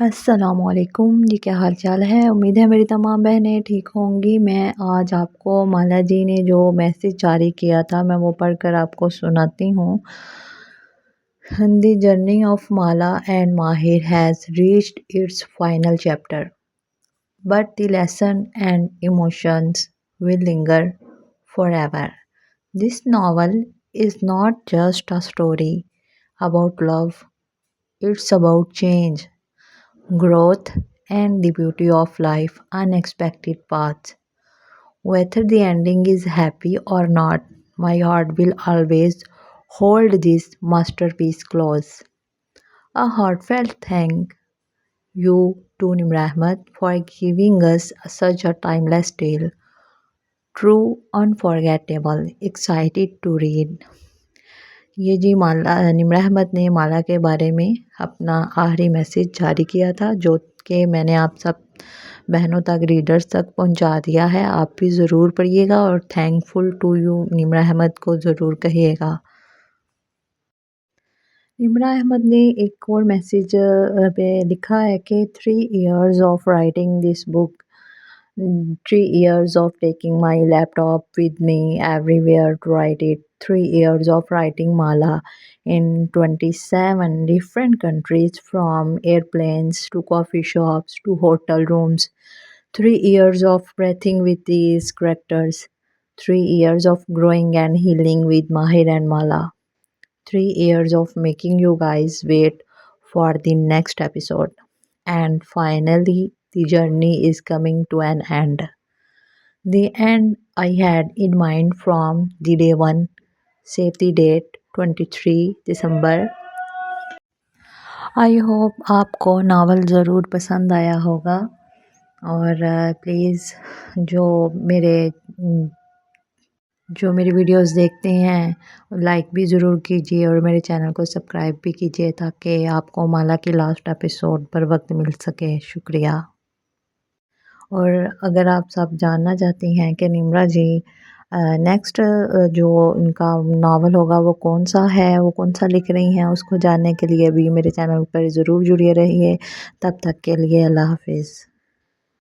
अस्सलामुअलैकुम जी, क्या हाल चाल है। उम्मीद है मेरी तमाम बहनें ठीक होंगी। मैं आज आपको माला जी ने जो मैसेज जारी किया था मैं वो पढ़कर आपको सुनाती हूँ। The journey of Mala and Mahir has reached its final chapter, but the lesson and emotions will linger forever. This novel is not just a story about love, it's about change, growth, and the beauty of life, unexpected paths. Whether the ending is happy or not, my heart will always hold this masterpiece close. A heartfelt thank you to Nemrah Ahmad for giving us such a timeless tale. True, unforgettable, excited to read. ये जी माला निम्रह अहमद ने माला के बारे में अपना आखिरी message जारी किया था, जो कि मैंने आप सब बहनों तक, रीडर्स तक पहुंचा दिया है। आप भी ज़रूर पढ़िएगा और थैंकफुल टू यू निम्रह अहमद को ज़रूर कहिएगा। निम्रह अहमद ने एक और मैसेज पे लिखा है कि 3 years of writing this book, 3 years of taking my laptop with me everywhere to write it, 3 years of writing Mala in 27 different countries, from airplanes to coffee shops to hotel rooms, 3 years of breathing with these characters, 3 years of growing and healing with Mahir and Mala, 3 years of making you guys wait for the next episode. And finally, the journey is coming to an end. The end I had in mind from the day one, save the date 23 December. I hope आपको novel ज़रूर पसंद आया होगा और please जो मेरे videos देखते हैं लाइक भी ज़रूर कीजिए और मेरे चैनल को सब्सक्राइब भी कीजिए ताकि आपको माला की लास्ट एपिसोड पर वक्त मिल सके। शुक्रिया। और अगर आप सब जानना चाहती हैं कि निम्रा जी नेक्स्ट जो उनका नावल होगा वो कौन सा है, वो कौन सा लिख रही हैं, उसको जानने के लिए भी मेरे चैनल पर ज़रूर जुड़े रहिए। तब तक के लिए अल्लाह हाफिज़।